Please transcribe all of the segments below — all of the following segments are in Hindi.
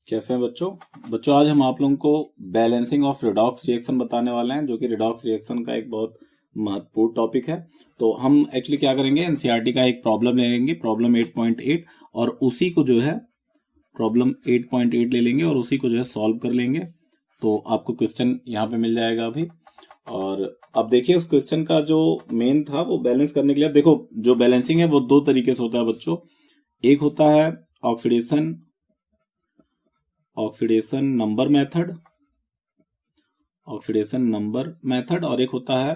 कैसे हैं बच्चों आज हम आप लोगों को बैलेंसिंग ऑफ रिडॉक्स रिएक्शन बताने वाले हैं, जो कि रिडॉक्स रिएक्शन का एक बहुत महत्वपूर्ण टॉपिक है। तो हम एक्चुअली क्या करेंगे, एनसीईआरटी का एक प्रॉब्लम ले लेंगे, प्रॉब्लम 8.8, और उसी को जो है प्रॉब्लम 8.8 ले लेंगे और उसी को जो है सॉल्व कर लेंगे। तो आपको क्वेश्चन यहाँ पे मिल जाएगा अभी। और अब देखिए, उस क्वेश्चन का जो मेन था वो बैलेंस करने के लिए, देखो जो बैलेंसिंग है वो दो तरीके से होता है बच्चों। एक होता है ऑक्सीडेशन नंबर मेथड, और एक होता है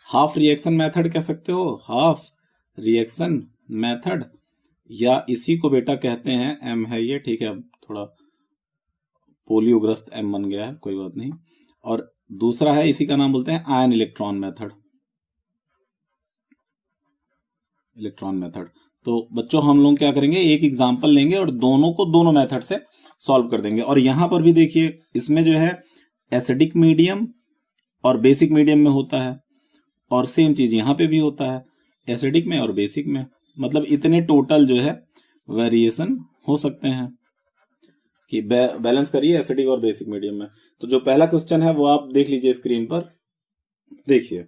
हाफ रिएक्शन मेथड, कह सकते हो हाफ रिएक्शन मेथड, या इसी को बेटा कहते हैं, एम है ये, ठीक है, अब थोड़ा पोलियोग्रस्त एम बन गया है, कोई बात नहीं। और दूसरा है, इसी का नाम बोलते हैं आयन इलेक्ट्रॉन मेथड। तो बच्चों हम लोग क्या करेंगे, एक एग्जांपल लेंगे और दोनों को दोनों मेथड से सॉल्व कर देंगे। और यहां पर भी देखिए, इसमें जो है एसिडिक मीडियम और बेसिक मीडियम में होता है, और सेम चीज यहां पे भी होता है, एसिडिक में और बेसिक में। मतलब इतने टोटल जो है वेरिएशन हो सकते हैं कि बैलेंस करिए एसिडिक और बेसिक मीडियम में। तो जो पहला क्वेश्चन है वो आप देख लीजिए स्क्रीन पर। देखिए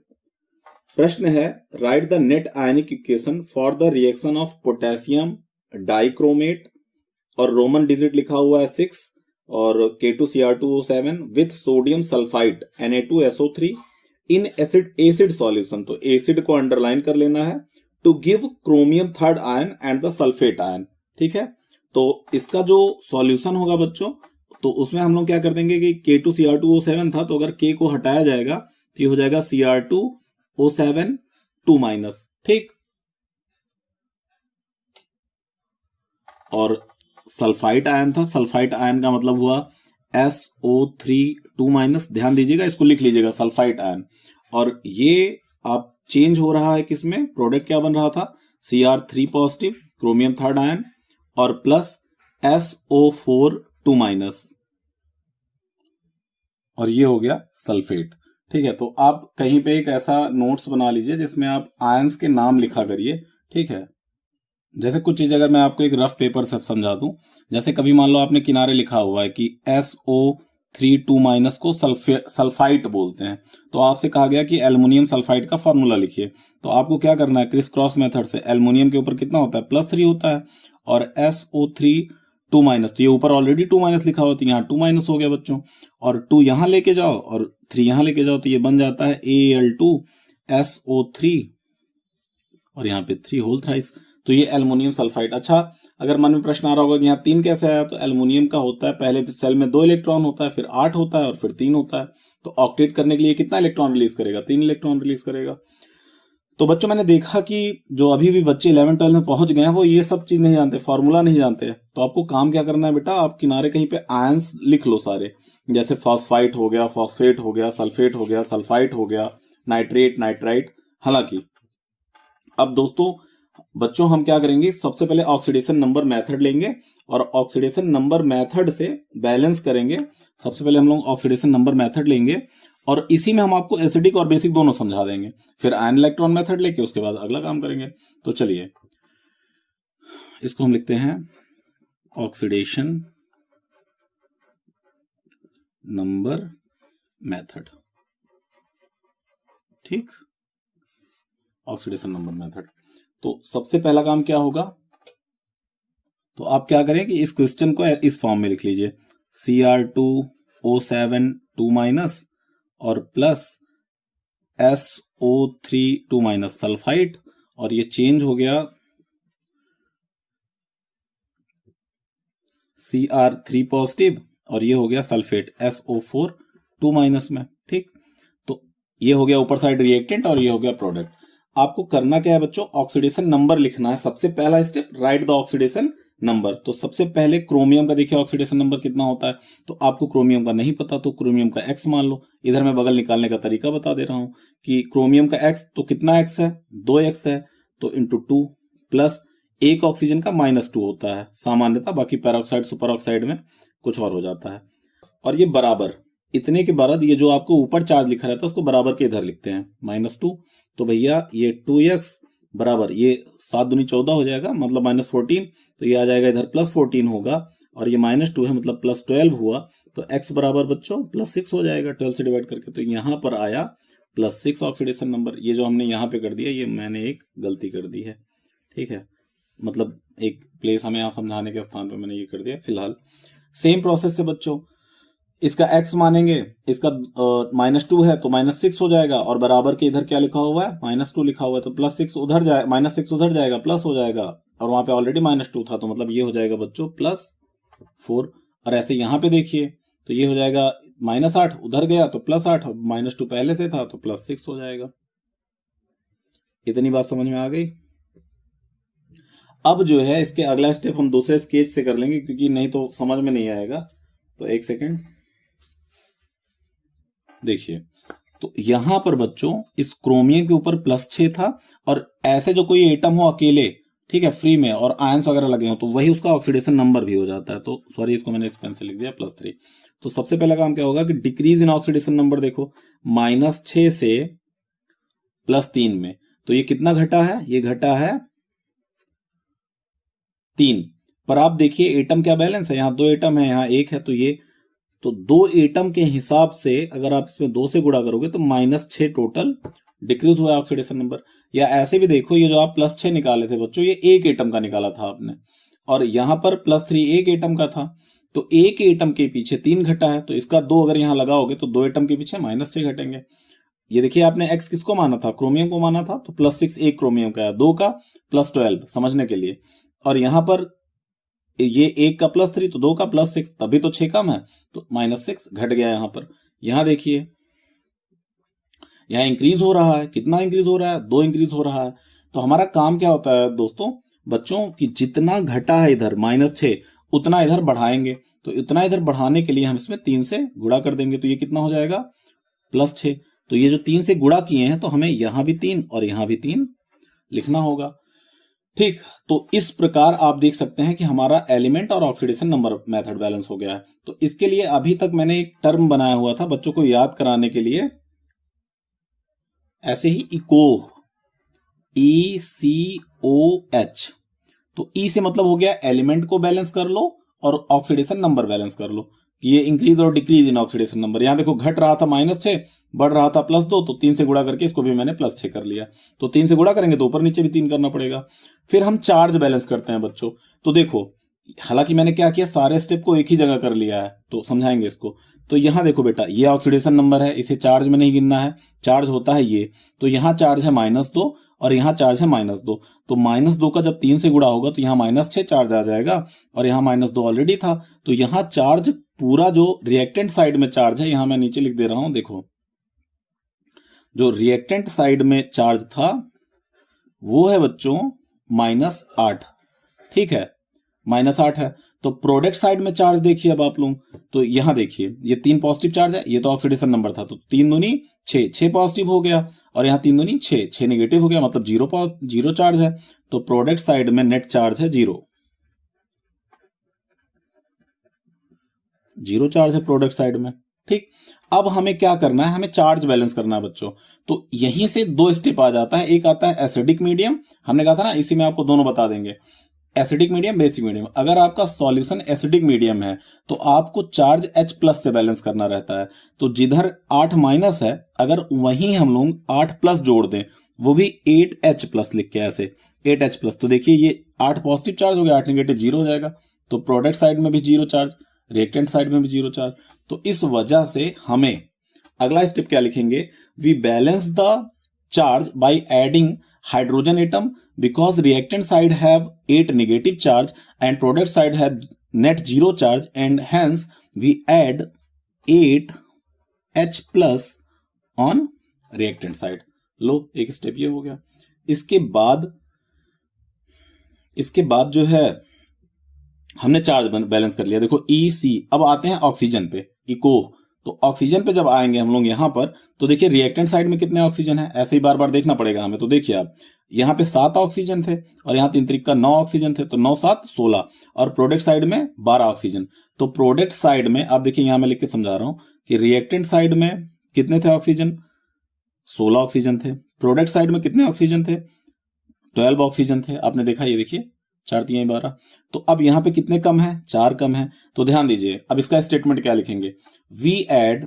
प्रश्न है, write the net ionic equation for the reaction of potassium dichromate, और रोमन डिजिट लिखा हुआ है 6, और K2Cr2O7 with sodium sulphide Na2SO3 in acid solution. तो एसिड को अंडरलाइन कर लेना है, to give chromium third ion and the sulphate ion. ठीक है, तो इसका जो सॉल्यूशन होगा बच्चों, तो उसमें हम लोग क्या कर देंगे कि K2Cr2O7 था, तो अगर K को हटाया जाएगा तो ये हो जाएगा Cr2O7 2-, ठीक। और सल्फाइट आयन था, सल्फाइट आयन का मतलब हुआ SO3 2-। ध्यान दीजिएगा, इसको लिख लीजिएगा सल्फाइट आयन। और ये आप चेंज हो रहा है किसमें, प्रोडक्ट क्या बन रहा था, Cr3 positive chromium third ion और प्लस SO4 2-, और ये हो गया सल्फेट। ठीक है, तो आप कहीं पे एक ऐसा नोट्स बना लीजिए जिसमें आप आयंस के नाम लिखा करिए। ठीक है, जैसे कुछ चीज अगर मैं आपको एक रफ पेपर से समझा दूं, जैसे कभी मान लो आपने किनारे लिखा हुआ है कि SO3 2- को सल्फाइट बोलते हैं, तो आपसे कहा गया कि एल्युमिनियम सल्फाइड का फॉर्मूला लिखिए। तो आपको क्या करना है, क्रिस क्रॉस मेथड से एल्युमिनियम के ऊपर कितना होता है, +3 होता है, और SO3 2-, तो ये ऊपर ऑलरेडी 2- लिखा हुआ, तो यहाँ 2- हो गया बच्चों, और 2 यहां लेके जाओ और 3 यहां लेके जाओ, तो ये बन जाता है Al2SO3, और यहाँ पे 3 होल थ्राइस। तो ये एल्युमिनियम सल्फाइड। अच्छा, अगर मन में प्रश्न आ रहा होगा कि यहाँ 3 कैसे आया, तो एल्युमिनियम का होता है, पहले सेल में 2 इलेक्ट्रॉन होता है, फिर 8 होता है और फिर 3 होता है। तो ऑक्टेट करने के लिए कितना इलेक्ट्रॉन रिलीज करेगा, 3 इलेक्ट्रॉन रिलीज करेगा। तो बच्चों मैंने देखा कि जो अभी भी बच्चे 11-12 में पहुंच गए हैं वो ये सब चीज नहीं जानते, फॉर्मूला नहीं जानते। तो आपको काम क्या करना है बेटा, आप किनारे कहीं पे आयंस लिख लो सारे, जैसे फॉस्फाइट हो गया, फॉस्फेट हो गया, सल्फेट हो गया, सल्फाइट हो गया, नाइट्रेट, नाइट्राइट। हालांकि अब दोस्तों बच्चों हम क्या करेंगे, सबसे पहले ऑक्सीडेशन नंबर मेथड लेंगे और ऑक्सीडेशन नंबर मेथड से बैलेंस करेंगे। सबसे पहले हम लोग ऑक्सीडेशन नंबर मेथड लेंगे और इसी में हम आपको एसिडिक और बेसिक दोनों समझा देंगे, फिर आयन इलेक्ट्रॉन मेथड लेके उसके बाद अगला काम करेंगे। तो चलिए इसको हम लिखते हैं ऑक्सीडेशन नंबर मेथड। ठीक, ऑक्सीडेशन नंबर मेथड। तो सबसे पहला काम क्या होगा, तो आप क्या करें कि इस क्वेश्चन को इस फॉर्म में लिख लीजिए, Cr2O7 2- और प्लस SO3 2- सल्फाइड, और ये चेंज हो गया Cr3 पॉजिटिव, और ये हो गया सल्फेट SO4 2- में। ठीक, तो ये हो गया ऊपर साइड रिएक्टेंट और ये हो गया प्रोडक्ट। आपको करना क्या है बच्चों, ऑक्सीडेशन नंबर लिखना है। सबसे पहला step, right the oxidation number. तो सबसे पहले क्रोमियम का देखिए ऑक्सीडेशन नंबर कितना होता है, तो आपको क्रोमियम का नहीं पता तो क्रोमियम का X मान लो। इधर मैं बगल निकालने का तरीका बता दे रहा हूं कि क्रोमियम का X, तो कितना X है, 2X है, तो इंटू 2 प्लस एक ऑक्सीजन का -2 होता है सामान्यता, बाकी पैरोक्साइड सुपर ऑक्साइड में कुछ और हो जाता है। और ये बराबर, इतने के बाद ये जो आपको ऊपर चार्ज लिखा रहता है उसको बराबर के इधर लिखते हैं -2। तो भैया ये 2x बराबर ये 7 दूनी 14 हो जाएगा, मतलब -14, तो ये आ जाएगा इधर +14 होगा, और ये -2 है मतलब +12 हुआ, तो x बराबर बच्चों +6 हो जाएगा 12 से डिवाइड करके। तो यहाँ पर आया +6 ऑक्सीडेशन नंबर। ये जो हमने यहाँ पे कर दिया, ये मैंने एक गलती कर दी है, ठीक है, मतलब एक प्लेस हमें यहाँ समझाने के स्थान पे मैंने ये कर दिया। फिलहाल सेम प्रोसेस से बच्चों, इसका x मानेंगे, इसका -2 है तो -6 हो जाएगा, और बराबर के इधर क्या लिखा हुआ है, -2 लिखा हुआ है, तो +6 उधर जाए, -6 उधर जाएगा, प्लस हो जाएगा, और वहां पे ऑलरेडी -2 था, तो मतलब ये हो जाएगा बच्चों +4। और ऐसे यहाँ पे देखिए तो ये हो जाएगा -8 उधर गया तो +8, और -2 पहले से था तो +6 हो जाएगा। इतनी बात समझ में आ गई। अब जो है इसके अगला स्टेप हम दूसरे स्केच से कर लेंगे, क्योंकि नहीं तो समझ में नहीं आएगा। तो एक सेकेंड देखिए, तो यहां पर बच्चों इस क्रोमियम के ऊपर +6 था, और ऐसे जो कोई एटम हो अकेले, ठीक है, फ्री में, और आयंस वगैरह लगे हो, तो वही उसका ऑक्सीडेशन नंबर भी हो जाता है। तो सॉरी, इसको मैंने इस पेन से लिख दिया +3। तो सबसे पहला काम क्या होगा कि डिक्रीज इन ऑक्सीडेशन नंबर देखो, -6 से +3 में, तो ये कितना घटा है, ये घटा है 3। पर आप देखिए एटम क्या बैलेंस है, यहाँ 2 एटम है, यहाँ 1 है, तो ये तो 2 एटम के हिसाब से अगर आप इसमें 2 से गुणा करोगे तो -6 टोटल डिक्रीज हुआ ऑक्सीडेशन नंबर। या ऐसे भी देखो, ये जो आप +6 निकाले थे बच्चों, ये एक एटम का निकाला था आपने, और यहां पर +3 एक एटम का था, तो एक एटम के पीछे 3 घटा है, तो इसका 2 अगर यहां लगाओगे तो 2 एटम के पीछे -6 घटेंगे। ये देखिए आपने x किसको माना था, क्रोमियम को माना था, तो +6 एक क्रोमियम का है, 2 का +12 समझने के लिए, और यहां पर ये 1 का +3 तो 2 का +6, तभी तो 6 कम है, तो -6 घट गया यहां पर। यहां देखिए यहां इंक्रीज हो रहा है, कितना इंक्रीज हो रहा है, 2 इंक्रीज हो रहा है। तो हमारा काम क्या होता है दोस्तों बच्चों कि जितना घटा है इधर -6 उतना इधर बढ़ाएंगे, तो इतना इधर बढ़ाने के लिए हम इसमें 3 से गुणा कर देंगे, तो ये कितना हो जाएगा +6। तो ये जो 3 से गुणा किए हैं, तो हमें यहां भी 3 और यहां भी 3 लिखना होगा, ठीक। तो इस प्रकार आप देख सकते हैं कि हमारा एलिमेंट और ऑक्सीडेशन नंबर मेथड बैलेंस हो गया है। तो इसके लिए अभी तक मैंने एक टर्म बनाया हुआ था बच्चों को याद कराने के लिए, ऐसे ही इकोह, ECOH। तो ई से मतलब हो गया एलिमेंट को बैलेंस कर लो और ऑक्सीडेशन नंबर बैलेंस कर लो, ये इंक्रीज और डिक्रीज इन ऑक्सीडेशन नंबर। यहां देखो घट रहा था -6, बढ़ रहा था +2, तो 3 से गुणा करके इसको भी मैंने +6 कर लिया। तो 3 से गुणा करेंगे तो ऊपर नीचे भी 3 करना पड़ेगा। फिर हम चार्ज बैलेंस करते हैं बच्चों। तो देखो, हालांकि मैंने क्या किया, सारे स्टेप को एक ही जगह कर लिया है, तो समझाएंगे इसको। तो यहां देखो बेटा, ये ऑक्सीडेशन नंबर है, इसे चार्ज में नहीं गिनना है, चार्ज होता है ये। तो यहां चार्ज है -2 और यहां चार्ज है -2, तो -2 का जब 3 से गुणा होगा तो यहां -6 चार्ज आ जाएगा, और यहां -2 ऑलरेडी था, तो यहां चार्ज पूरा जो रिएक्टेंट साइड में चार्ज है, यहां मैं नीचे लिख दे रहा हूं, देखो जो रिएक्टेंट साइड में चार्ज था वो है बच्चों -8, ठीक है, -8 है। तो प्रोडक्ट साइड में चार्ज देखिए अब आप लोग, तो यहां देखिए ये 3 पॉजिटिव चार्ज है, ये तो ऑक्सीडेशन नंबर था, तो 3 दूनी 6 पॉजिटिव हो गया, और यहां 3 दूनी 6 नेगेटिव हो गया, मतलब 0 चार्ज है। तो प्रोडक्ट साइड में नेट चार्ज है 0 चार्ज है प्रोडक्ट साइड में, ठीक। अब हमें क्या करना है, हमें चार्ज बैलेंस करना है बच्चों। तो यहीं से 2 स्टेप आ जाता है, एक आता है एसिडिक मीडियम, हमने कहा था ना इसी में आपको दोनों बता देंगे, एसिडिक मीडियम, बेसिक मीडियम। अगर आपका सॉल्यूशन एसिडिक मीडियम है तो आपको चार्ज H+ से बैलेंस करना रहता है। तो जिधर 8- है, अगर वहीं हम लोग 8+ जोड़ दें, वो भी 8H+ लिख के, ऐसे 8H+, तो देखिए ये 8 पॉजिटिव चार्ज हो गया, 8 नेगेटिव, 0 हो जाएगा। तो प्रोडक्ट साइड में भी 0 चार्ज, रिएक्टेंट साइड में भी 0 चार्ज। तो इस वजह से हमें अगला स्टेप क्या लिखेंगे, we balance the charge by adding hydrogen atom because reactant side have 8 negative charge and product side have net 0 charge, and hence we add 8H+ on reactant side। लो एक स्टेप ये हो गया। इसके बाद जो है हमने चार्ज बैलेंस कर लिया। देखो EC, अब आते हैं ऑक्सीजन पे, इको। तो ऑक्सीजन पे जब आएंगे हम लोग यहां पर, तो देखिए रिएक्टेंट साइड में कितने ऑक्सीजन है, ऐसे ही बार बार देखना पड़ेगा हमें। तो देखिए आप यहां पे 7 ऑक्सीजन थे, और यहां 3 3 का 9 ऑक्सीजन थे, तो 9 7 16, और प्रोडक्ट साइड में 12 ऑक्सीजन। तो प्रोडक्ट साइड में आप देखिए, यहां मैं लिख के समझा रहा हूं कि रिएक्टेंट साइड में कितने थे ऑक्सीजन, 16 ऑक्सीजन थे। प्रोडक्ट साइड में कितने ऑक्सीजन थे, 12 ऑक्सीजन थे। आपने देखा, ये देखिए 4 3 12। तो अब यहाँ पे कितने कम है, 4 कम है। तो ध्यान दीजिए, अब इसका स्टेटमेंट क्या लिखेंगे, we add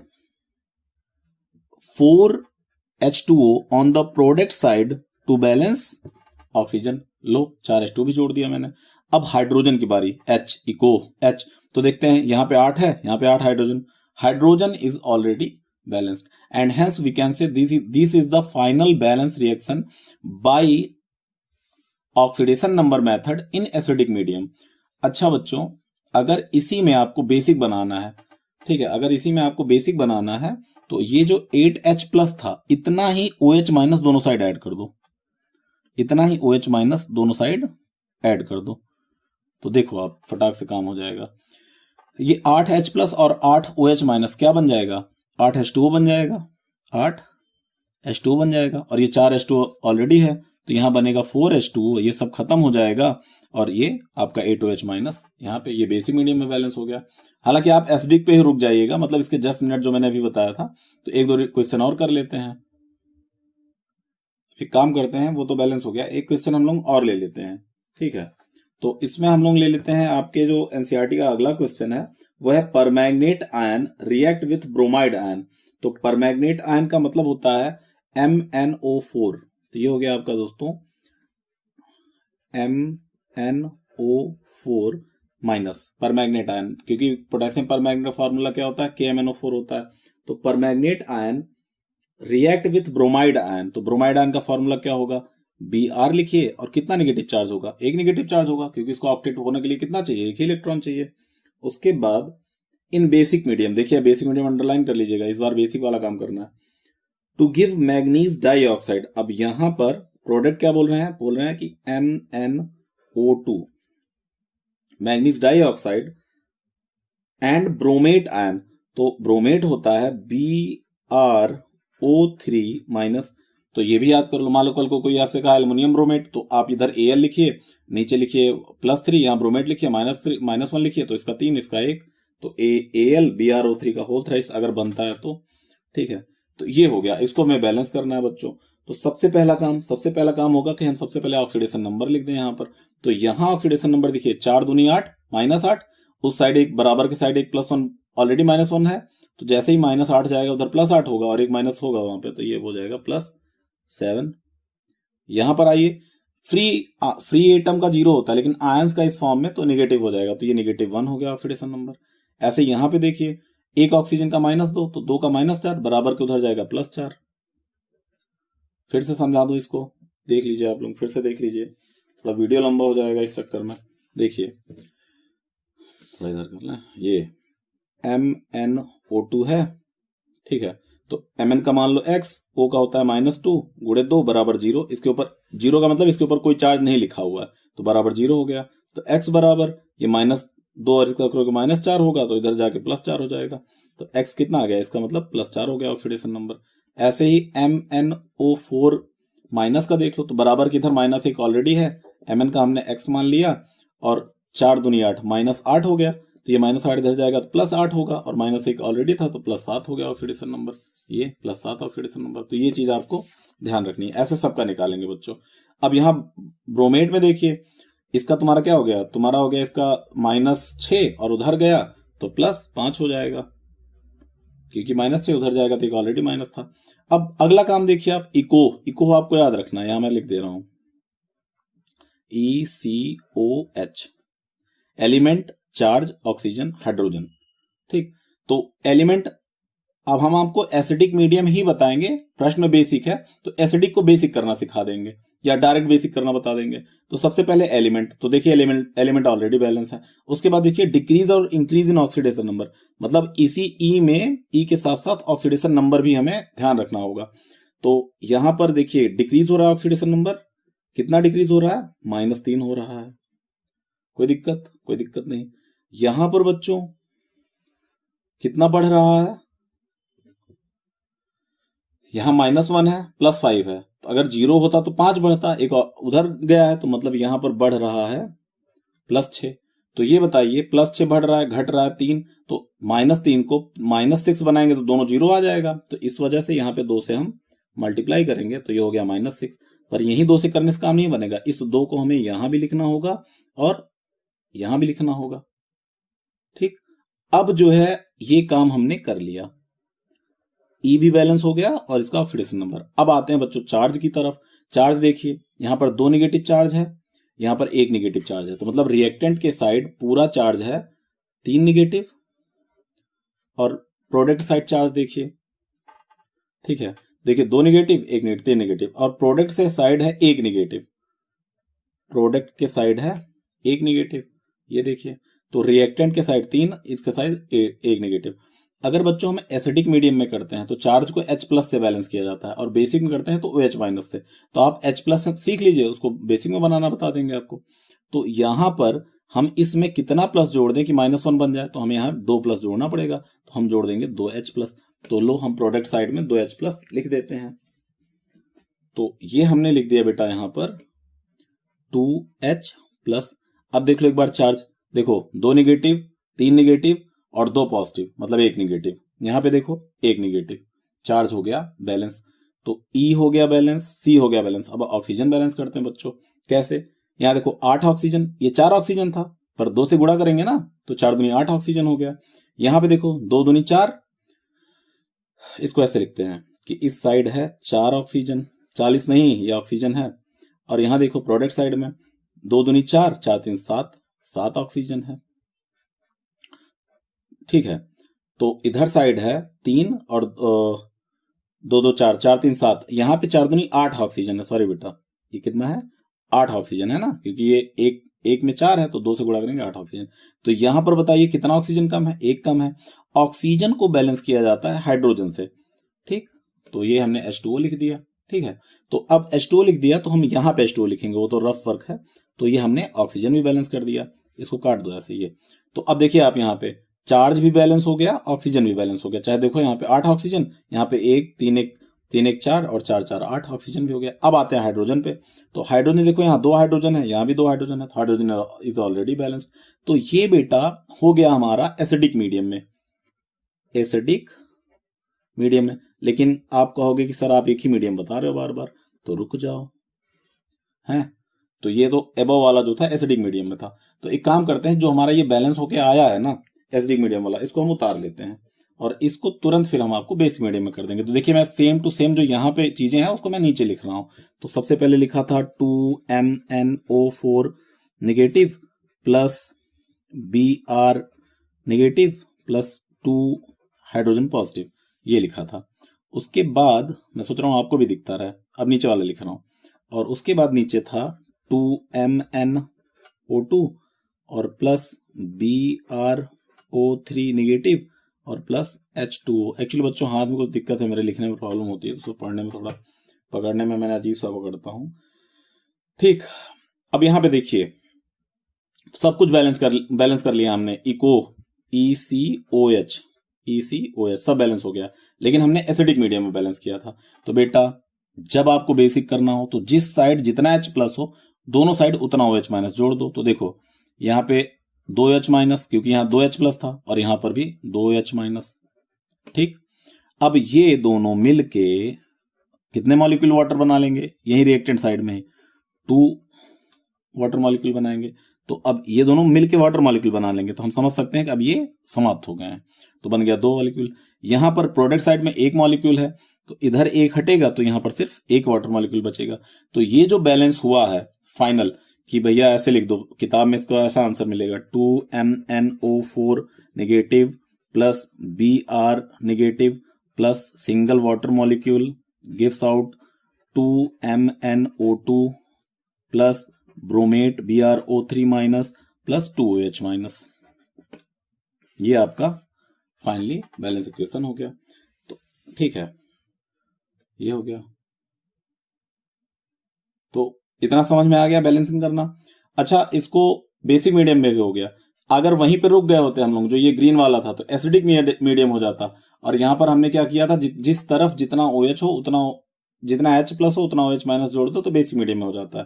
4H2O on the product side to balance oxygen. लो 4H2O भी जोड़ दिया मैंने। अब हाइड्रोजन की बारी, H इको H, तो देखते हैं यहाँ पे 8 है, यहाँ पे 8 hydrogen is already balanced and hence we can say this is the final balance reaction by oxidation number method in acidic medium। अच्छा बच्चों, अगर इसी में आपको बेसिक बनाना है, ठीक है, अगर इसी में आपको बेसिक बनाना है तो ये जो 8H प्लस था इतना ही OH माइनस दोनों साइड ऐड कर दो, इतना ही OH माइनस दोनों साइड ऐड कर दो, तो देखो आप फटाक से काम हो जाएगा। ये 8H प्लस और 8 OH माइनस क्या बन जाएगा, 8H2O बन जाएगा, 8H2O बन जाएगा, और ये 4H2O ऑलरेडी है तो यहां बनेगा 4H2O, ये सब खत्म हो जाएगा और ये आपका 8OH माइनस, यहाँ पे ये बेसिक मीडियम में बैलेंस हो गया। हालांकि आप एसिडिक पे ही रुक जाइएगा, मतलब इसके 10 मिनट जो मैंने अभी बताया था, तो एक दो क्वेश्चन और कर लेते हैं। एक काम करते हैं, वो तो बैलेंस हो गया, एक क्वेश्चन हम लोग और ले लेते हैं, ठीक है। तो इसमें हम लोग ले लेते हैं, आपके जो एनसीईआरटी का अगला क्वेश्चन है वो है परमैग्नेट ion react with bromide ion. तो परमैग्नेट आयन का मतलब होता है MnO4। तो ये हो गया आपका दोस्तों MnO4 माइनस परमैग्नेट आयन, क्योंकि पोटेशियम परमैग्नेट का फॉर्मूला क्या होता है, KMnO4 होता है। तो परमैग्नेट ion react with bromide ion, तो ब्रोमाइड आयन का फॉर्मूला क्या होगा, Br लिखिए, और कितना नेगेटिव चार्ज होगा, एक नेगेटिव चार्ज होगा, क्योंकि इसको ऑक्टेट होने के लिए कितना चाहिए, एक ही इलेक्ट्रॉन चाहिए। उसके बाद इन बेसिक मीडियम, देखिए बेसिक मीडियम अंडरलाइन कर लीजिएगा, इस बार बेसिक वाला काम करना है। टू गिव मैग्नीज डाइऑक्साइड, अब यहां पर प्रोडक्ट क्या बोल रहे हैं, बोल रहे हैं कि MnO2 manganese dioxide and bromate ion, तो ब्रोमेट होता है BrO3 माइनस। तो ये भी याद कर लो, मान लो कल को कोई आपसे कहा एल्युमिनियम ब्रोमेट, तो आप इधर Al लिखिए, नीचे लिखिए +3, यहाँ ब्रोमेट लिखिए -1 लिखिए, तो इसका 3 इसका 1, तो Al BrO3 का होल थ्राइस अगर बनता है तो, ठीक है। तो ये हो गया, इसको हमें बैलेंस करना है बच्चों। तो सबसे पहला काम होगा कि हम सबसे पहले ऑक्सीडेशन नंबर लिख दें यहाँ पर। तो यहाँ ऑक्सीडेशन नंबर देखिए 4 दूनी 8 -8, उस साइड एक बराबर के साइड एक +1 ऑलरेडी -1 है, तो जैसे ही -8 जाएगा उधर +8 होगा और एक माइनस होगा वहां पे, तो ये हो जाएगा +7। यहां पर आइए, फ्री एटम का 0 होता है, लेकिन आयंस का इस फॉर्म में तो नेगेटिव हो जाएगा, तो ये -1 हो गया ऑक्सीडेशन नंबर। ऐसे यहां पे देखिए, एक ऑक्सीजन का -2, तो 2 का -4 बराबर के उधर जाएगा +4। फिर से समझा दो इसको, देख लीजिए आप लोग, फिर से देख लीजिए, थोड़ा वीडियो लंबा हो जाएगा इस चक्कर में। देखिए थोड़ा इधर कर लें, ये MnO2 है, ठीक है। तो Mn का मान लो x, O का होता है -2 गुणे 2 बराबर 0, इसके ऊपर 0 का मतलब इसके ऊपर कोई चार्ज नहीं लिखा हुआ है, तो बराबर 0 हो गया। तो x बराबर ये -2 और इसका -4 होगा, तो इधर जाके +4 हो जाएगा, तो x कितना आ गया, इसका मतलब +4 हो गया ऑक्सीडेशन नंबर। ऐसे ही MnO4 माइनस का देख लो, तो बराबर की इधर -1 ऑलरेडी है, Mn का हमने x मान लिया, और 4 दूनी 8 -8 हो गया, तो ये -8 इधर जाएगा तो +8 होगा, और -1 ऑलरेडी था तो +7 हो गया ऑक्सीडेशन नंबर, ये +7 ऑक्सीडेशन नंबर। तो ये चीज आपको ध्यान रखनी है, ऐसे सबका निकालेंगे बच्चों। अब यहाँ ब्रोमेट में देखिए, इसका तुम्हारा क्या हो गया, तुम्हारा हो गया इसका -6 और उधर गया तो +5 हो जाएगा, क्योंकि -6 उधर जाएगा तो एक ऑलरेडी माइनस था। अब अगला काम देखिए आप, इको आपको याद रखना है, यहां मैं लिख दे रहा हूं ECOH, element, charge, oxygen, hydrogen, ठीक। तो एलिमेंट, अब हम आपको एसिडिक मीडियम ही बताएंगे, प्रश्न में बेसिक है तो एसिडिक को बेसिक करना सिखा देंगे या डायरेक्ट बेसिक करना बता देंगे। तो सबसे पहले एलिमेंट, तो देखिए एलिमेंट ऑलरेडी बैलेंस है। उसके बाद देखिए डिक्रीज और इंक्रीज इन ऑक्सीडेशन नंबर, मतलब इसी ई में ई के साथ साथ ऑक्सीडेशन नंबर भी हमें ध्यान रखना होगा। तो यहां पर देखिए डिक्रीज हो रहा है ऑक्सीडेशन नंबर, कितना डिक्रीज हो रहा है, -3 हो रहा है, कोई दिक्कत नहीं। यहां पर बच्चों कितना बढ़ रहा है, यहां -1 है, +5 है, तो अगर 0 होता तो 5 बढ़ता, एक उधर गया है, तो मतलब यहां पर बढ़ रहा है +6। तो ये बताइए +6 बढ़ रहा है, घट रहा है 3, तो -3 को -6 बनाएंगे तो दोनों 0 आ जाएगा, तो इस वजह से यहाँ पे 2 से हम मल्टीप्लाई करेंगे, तो ये हो गया -6। पर यही 2 से करने से काम नहीं बनेगा, इस 2 को हमें यहां भी लिखना होगा और यहां भी लिखना होगा। ठीक, अब जो है ये काम हमने कर लिया, ई भी बैलेंस हो गया और इसका ऑक्सीडेशन नंबर। अब आते हैं बच्चों चार्ज की तरफ। चार्ज देखिए, यहां पर 2 नेगेटिव चार्ज है, यहां पर 1 नेगेटिव चार्ज है, तो मतलब रिएक्टेंट के साइड पूरा चार्ज है 3 नेगेटिव, और प्रोडक्ट साइड चार्ज देखिए, ठीक है, देखिए 2 नेगेटिव 1 नेगेटिव 3 नेगेटिव, और प्रोडक्ट से साइड है 1 नेगेटिव, प्रोडक्ट के साइड है 1 नेगेटिव, ये देखिए, तो रिएक्टेंट के साइड 3, इसके साइड 1 नेगेटिव। अगर बच्चों हम एसिडिक मीडियम में करते हैं तो चार्ज को H+ से बैलेंस किया जाता है, और बेसिक में करते हैं तो OH- से। तो आप H+ सीख लीजिए, उसको बेसिक में बनाना बता देंगे आपको। तो यहां पर हम इसमें कितना प्लस जोड़ दें कि -1 बन जाए, तो हमें यहाँ 2 प्लस जोड़ना पड़ेगा, तो हम जोड़ देंगे 2H+। तो लो हम प्रोडक्ट साइड में 2H+ लिख देते हैं। तो ये हमने लिख दिया बेटा यहां पर 2H+। अब देख लो एक बार चार्ज, देखो 2 नेगेटिव 3 नेगेटिव और 2 पॉजिटिव, मतलब 1 नेगेटिव। यहां पे देखो 1 नेगेटिव, चार्ज हो गया बैलेंस। तो E हो गया बैलेंस, C हो गया बैलेंस। अब ऑक्सीजन बैलेंस करते हैं बच्चों, कैसे? यहां देखो 8 ऑक्सीजन, ये 4 ऑक्सीजन था, पर 2 से गुणा करेंगे ना, तो 4 दूनी 8 ऑक्सीजन हो गया। यहां पे देखो 2 दूनी 4, इसको ऐसे लिखते हैं कि इस साइड है 4 ऑक्सीजन, 40 नहीं, ये ऑक्सीजन है। और यहां देखो प्रोडक्ट साइड में 2 दूनी 4, 4 3 7, 7 ऑक्सीजन है, ठीक है। तो इधर साइड है 3 और 2 2 4, 4 3 7, यहां पे 4 दूनी 8 ऑक्सीजन है। सॉरी बेटा, ये कितना है? 8 ऑक्सीजन है ना, क्योंकि ये एक में 4 है, तो 2 से गुणा करेंगे 8 ऑक्सीजन। तो यहां पर बताइए कितना ऑक्सीजन कम है? 1 कम है। ऑक्सीजन को बैलेंस किया जाता है हाइड्रोजन से, ठीक। तो ये हमने H2O लिख दिया, ठीक है। तो अब H2O लिख दिया, तो हम यहां पे H2O लिखेंगे, वो तो रफ वर्क है। तो ये हमने ऑक्सीजन भी बैलेंस कर दिया, इसको काट दो ऐसे ये। तो अब देखिए आप यहाँ पे चार्ज भी बैलेंस हो गया, ऑक्सीजन भी बैलेंस हो गया। चाहे देखो यहाँ पे 8 ऑक्सीजन, यहाँ पे 1 3 1 3 1 4 और 4 4 8 ऑक्सीजन भी हो गया। अब आते हैं हाइड्रोजन पे। तो हाइड्रोजन देखो, यहाँ 2 हाइड्रोजन है, यहाँ भी 2 हाइड्रोजन है, तो हाइड्रोजन इज ऑलरेडी बैलेंस। तो ये बेटा हो गया हमारा एसिडिक मीडियम में, एसिडिक मीडियम में। लेकिन आप कहोगे कि सर आप एक ही मीडियम बता रहे हो बार बार, तो रुक जाओ, हैं। तो ये तो एबव वाला जो था एसिडिक मीडियम में था। तो एक काम करते हैं, जो हमारा ये बैलेंस होके आया है ना एसिडिक मीडियम वाला, इसको हम उतार लेते हैं और इसको तुरंत फिर हम आपको बेसिक मीडियम में कर देंगे। तो देखिए मैं सेम टू सेम जो यहाँ पे चीजें हैं उसको मैं नीचे लिख रहा हूं। तो सबसे पहले लिखा था 2MnO4 negative plus Br negative plus 2 hydrogen positive, ये लिखा था। उसके बाद मैं सोच रहा हूं आपको भी दिखता रहा, अब नीचे वाला लिख रहा हूं। और उसके बाद नीचे था 2MnO2 और प्लस BrO3 नेगेटिव और प्लस H2O। एक्चुअली बच्चों हाथ में कुछ दिक्कत है, मेरे लिखने में प्रॉब्लम होती है, तो पढ़ने में थोड़ा पकड़ने में मैंने अजीब सा पकड़ता हूं, ठीक। अब यहां पे देखिए सब कुछ बैलेंस कर लिया हमने। ECOH सब बैलेंस हो गया, लेकिन हमने एसिडिक मीडियम में बैलेंस किया था। तो बेटा जब आपको बेसिक करना हो तो जिस साइड जितना H+ हो, दोनों साइड उतना OH- जोड़ दो। तो देखो यहाँ पे 2H-, क्योंकि यहाँ 2H+ था, और यहां पर भी 2H-, ठीक। अब ये दोनों मिलके कितने मॉलिक्यूल वाटर बना लेंगे? यही रिएक्टेंट साइड में 2 वाटर मॉलिक्यूल बनाएंगे। तो अब ये दोनों मिलके वाटर मॉलिक्यूल बना लेंगे, तो हम समझ सकते हैं कि अब ये समाप्त हो गए हैं। तो बन गया 2 मॉलिक्यूल। यहां पर प्रोडक्ट साइड में 1 मॉलिक्यूल है, तो इधर 1 हटेगा, तो यहां पर सिर्फ 1 वाटर मॉलिक्यूल बचेगा। तो ये जो बैलेंस हुआ है फाइनल, कि भैया ऐसे लिख दो किताब में, इसको ऐसा आंसर मिलेगा 2MnO4 negative plus Br negative plus single water molecule gives out 2MnO2 plus bromate BrO3- plus 2OH-। ये आपका फाइनली बैलेंस इक्वेशन हो गया। तो ठीक है, ये हो गया। तो इतना समझ में आ गया बैलेंसिंग करना। अच्छा, इसको बेसिक मीडियम में भी हो गया। अगर वहीं पे रुक गए होते हम लोग, जो ये ग्रीन वाला था, तो एसिडिक मीडियम हो जाता। और यहां पर हमने क्या किया था, जिस तरफ जितना OH हो उतना, जितना H+ हो उतना OH- जोड़ दो, तो बेसिक मीडियम में हो जाता है।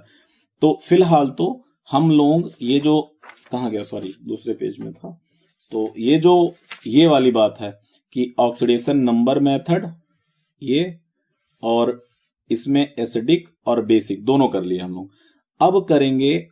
तो फिलहाल तो हम लोग ये जो, कहाँ गया, सॉरी दूसरे पेज में था। तो ये जो ये वाली बात है कि ऑक्सीडेशन नंबर मेथड ये, और इसमें एसिडिक और बेसिक दोनों कर लिए हम लोग। अब करेंगे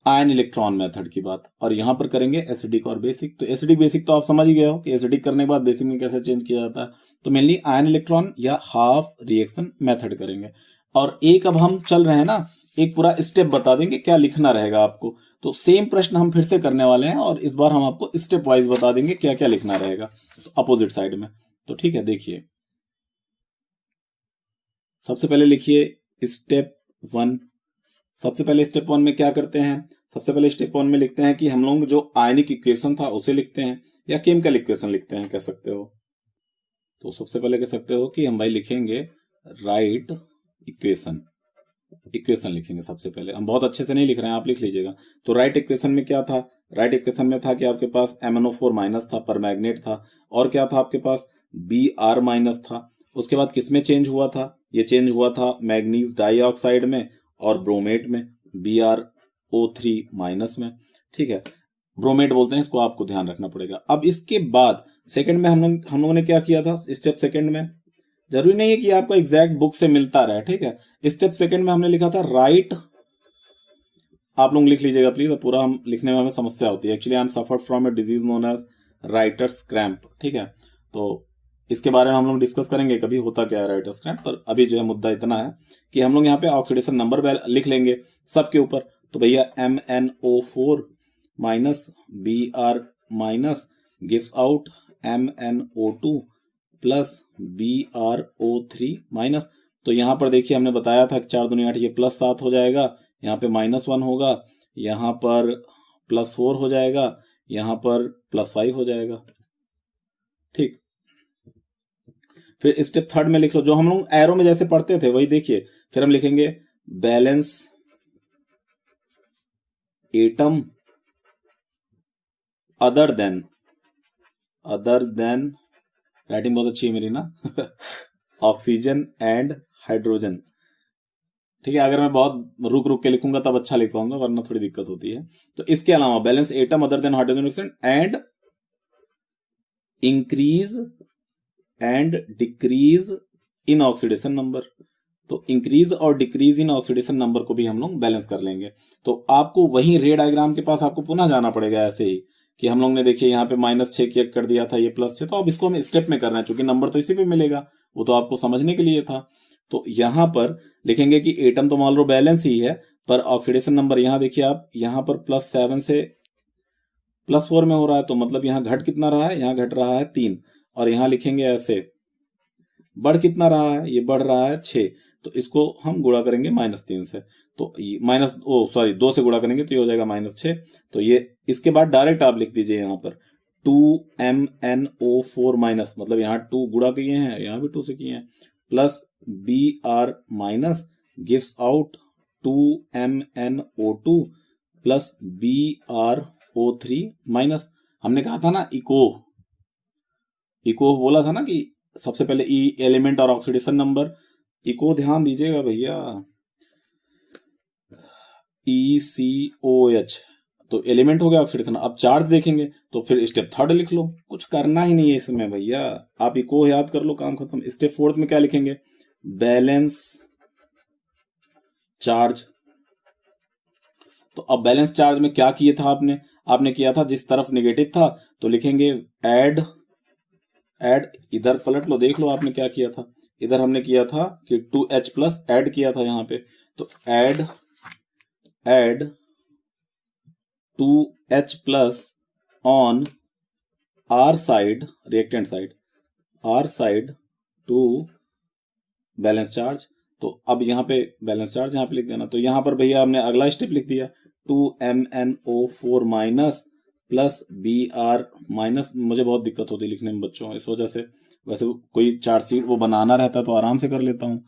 आयन इलेक्ट्रॉन मेथड की बात, और यहां पर करेंगे एसिडिक और बेसिक। तो एसिडिक बेसिक तो आप समझ ही गए हो कि एसिडिक करने के बाद बेसिक में कैसे चेंज किया जाता है। तो मेनली आयन इलेक्ट्रॉन या हाफ रिएक्शन मेथड करेंगे। और एक अब हम चल रहे हैं ना, एक पूरा स्टेप बता देंगे क्या लिखना रहेगा आपको। तो सेम प्रश्न हम फिर से करने वाले हैं, और इस बार हम आपको स्टेप वाइज बता देंगे क्या क्या लिखना रहेगा, तो अपोजिट साइड में। तो ठीक है, देखिए सबसे पहले लिखिए स्टेप 1। सबसे पहले स्टेप 1 में क्या करते हैं, सबसे पहले स्टेप 1 में लिखते हैं कि हम लोग जो आयनिक इक्वेशन था उसे लिखते हैं, या केमिकल इक्वेशन लिखते हैं कह सकते हो। तो सबसे पहले कह सकते हो कि हम भाई लिखेंगे राइट इक्वेशन। इक्वेशन लिखेंगे सबसे पहले, हम बहुत अच्छे से नहीं लिख रहे हैं, आप लिख लीजिएगा। तो राइट इक्वेशन में क्या था, राइट इक्वेशन में था कि आपके पास MnO4 माइनस था, पर मैग्नेट था, और क्या था आपके पास Br माइनस था। उसके बाद किसमें चेंज हुआ था, ये चेंज हुआ था मैग्नीज डाइऑक्साइड में और ब्रोमेट में, BrO3 माइनस में। ठीक है, ब्रोमेट बोलते हैं इसको, आपको ध्यान रखना पड़ेगा। अब इसके बाद सेकंड में हम लोगों ने क्या किया था, स्टेप सेकंड में, जरूरी नहीं है कि आपको एग्जैक्ट बुक से मिलता रहे, ठीक है। स्टेप सेकंड में हमने लिखा था राइट, आप लोग लिख लीजिएगा प्लीज, पूरा हम लिखने में हमें समस्या होती है। Actually I am suffered from a disease known as writer's cramp, ठीक है। तो इसके बारे में हम लोग डिस्कस करेंगे कभी होता क्या है राइटर्स क्रैम्प, पर अभी जो है मुद्दा इतना है कि हम लोग यहाँ पे ऑक्सीडेशन नंबर लिख लेंगे सबके ऊपर। तो भैया MnO4 minus Br minus gives out MnO2 plus BrO3 minus. तो यहां पर देखिए हमने बताया था कि 4 दूनी 8, ये +7 हो जाएगा, यहाँ पे -1 होगा, यहाँ पर +4 हो जाएगा, यहाँ पर +5 हो जाएगा। ठीक, फिर स्टेप थर्ड में लिख लो, जो हम लोग एरो में जैसे पढ़ते थे वही देखिए। फिर हम लिखेंगे balance atom other than writing बहुत अच्छी है मेरी ना ऑक्सीजन एंड हाइड्रोजन। ठीक है, अगर मैं बहुत रुक रुक के लिखूंगा तब अच्छा लिख पाऊंगा, वरना थोड़ी दिक्कत होती है। तो इसके अलावा balance atom other than hydrogen and increase and decrease in oxidation number. तो इंक्रीज और डिक्रीज इन ऑक्सीडेशन नंबर को भी हम लोग बैलेंस कर लेंगे। तो आपको वही रे डायग्राम के पास आपको पुनः जाना पड़ेगा, ऐसे ही कि हम लोग ने देखिए यहाँ पे -6 कर दिया था, ये +6, तो अब इसको हमें स्टेप में करना है, क्योंकि नंबर तो इसी पे मिलेगा, वो तो आपको समझने के लिए था। तो यहां पर लिखेंगे कि एटम तो मान लो बैलेंस ही है, पर ऑक्सीडेशन नंबर यहाँ देखिए आप, यहाँ पर +7 से +4 में हो रहा है, तो मतलब यहाँ घट कितना रहा है, यहाँ घट रहा है 3, और यहाँ लिखेंगे ऐसे बढ़ कितना रहा है, ये बढ़ रहा है 6, तो इसको हम गुणा करेंगे -3 से, तो -2 से गुणा करेंगे तो ये हो जाएगा -6। तो ये इसके बाद डायरेक्ट आप लिख दीजिए यहाँ पर 2MnO4 माइनस, मतलब यहाँ 2 गुणा किए हैं, यहाँ भी 2 से किए हैं, plus Br minus gives out 2MnO2 plus BrO3 minus. हमने कहा था ना इको बोला था ना कि सबसे पहले एलिमेंट और ऑक्सीडेशन नंबर, इको ध्यान दीजिएगा भैया, ECOH, तो एलिमेंट हो गया ऑक्सीडेशन। अब चार्ज देखेंगे तो फिर स्टेप थर्ड लिख लो, कुछ करना ही नहीं है इसमें भैया, आप इको याद कर लो, काम खत्म। स्टेप फोर्थ में क्या लिखेंगे, बैलेंस चार्ज। तो अब बैलेंस चार्ज में क्या किए था आपने किया था, जिस तरफ नेगेटिव था तो लिखेंगे ऐड, इधर पलट लो, देख लो आपने क्या किया था, इधर हमने किया था कि 2H प्लस ऐड किया था यहाँ पे, तो add 2H plus on R side, reactant side, R side to balance charge. तो अब यहाँ पे बैलेंस चार्ज यहाँ पे लिख देना। तो यहाँ पर भैया हमने अगला स्टेप लिख दिया 2MnO4 minus plus Br minus. मुझे बहुत दिक्कत होती है लिखने में बच्चों, इस वजह से, वैसे कोई चार्ट शीट वो बनाना रहता है तो आराम से कर लेता हूँ,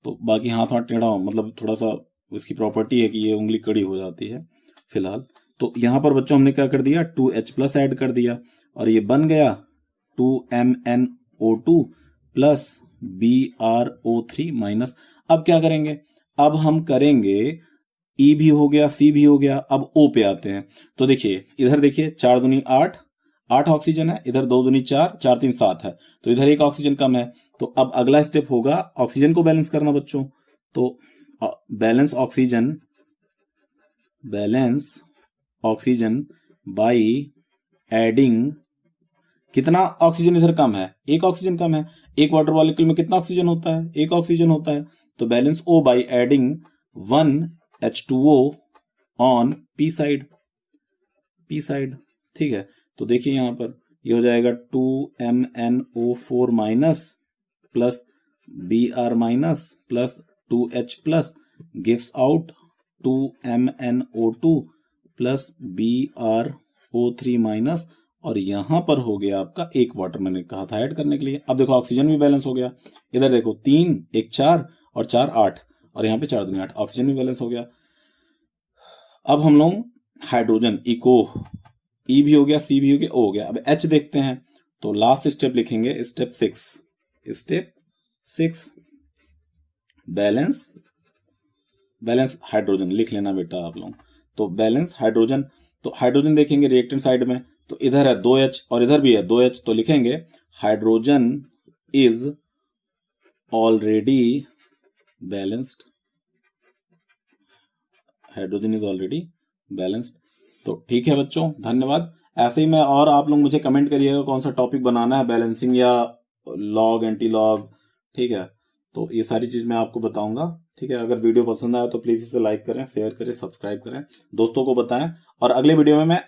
तो बाकी हाथ टेढ़ा, मतलब थोड़ा सा इसकी प्रॉपर्टी है कि ये उंगली कड़ी हो जाती है फिलहाल। तो यहाँ पर बच्चों हमने क्या कर दिया, 2H प्लस ऐड कर दिया, और ये बन गया 2MnO2 प्लस BrO3 माइनस। अब क्या करेंगे, अब हम करेंगे E भी हो गया, C भी हो गया, अब O पे आते हैं। तो देखिए इधर देखिए 4 दूनी 8, 8 ऑक्सीजन है, इधर 2 दूनी 4, 4 3 7 है, तो इधर 1 ऑक्सीजन कम है। तो अब अगला स्टेप होगा ऑक्सीजन को बैलेंस करना बच्चों। तो बैलेंस ऑक्सीजन बाय एडिंग, कितना ऑक्सीजन इधर कम है, 1 ऑक्सीजन कम है। एक वाटर मॉलिक्यूल में कितना ऑक्सीजन होता है, 1 ऑक्सीजन होता है। तो balance O by adding 1 H2O on P side, ठीक है। तो देखिए यहां पर ये हो जाएगा 2MnO4 minus plus Br minus plus 2H plus gives out 2MnO2 plus BrO3 minus, और यहां पर हो गया आपका 1 वाटर, मैंने कहा था ऐड करने के लिए। अब देखो ऑक्सीजन भी बैलेंस हो गया, इधर देखो 3 1 4 और 4 8, और यहाँ पे 4 दूनी 8, ऑक्सीजन भी बैलेंस हो गया। अब हम लोग हाइड्रोजन इको, E भी हो गया, C भी हो गया, O हो गया। अब H देखते हैं, तो लास्ट स्टेप लिखेंगे, स्टेप 6 बैलेंस हाइड्रोजन लिख लेना बेटा आप लोग। तो बैलेंस हाइड्रोजन, तो हाइड्रोजन देखेंगे रिएक्टेंट साइड में, तो इधर है 2H और इधर भी है 2H, तो लिखेंगे हाइड्रोजन इज ऑलरेडी बैलेंस्ड, तो ठीक है बच्चों, धन्यवाद। ऐसे ही मैं, और आप लोग मुझे कमेंट करिएगा कौन सा टॉपिक बनाना है, बैलेंसिंग या लॉग एंटी लॉग, ठीक है। तो ये सारी चीज मैं आपको बताऊंगा, ठीक है। अगर वीडियो पसंद आया तो प्लीज इसे लाइक करें, शेयर करें, सब्सक्राइब करें, दोस्तों को बताएं। और अगले वीडियो में मैं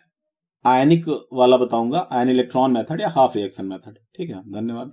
आयनिक वाला बताऊंगा, आयन इलेक्ट्रॉन मेथड या हाफ रिएक्शन मेथड, ठीक है। धन्यवाद।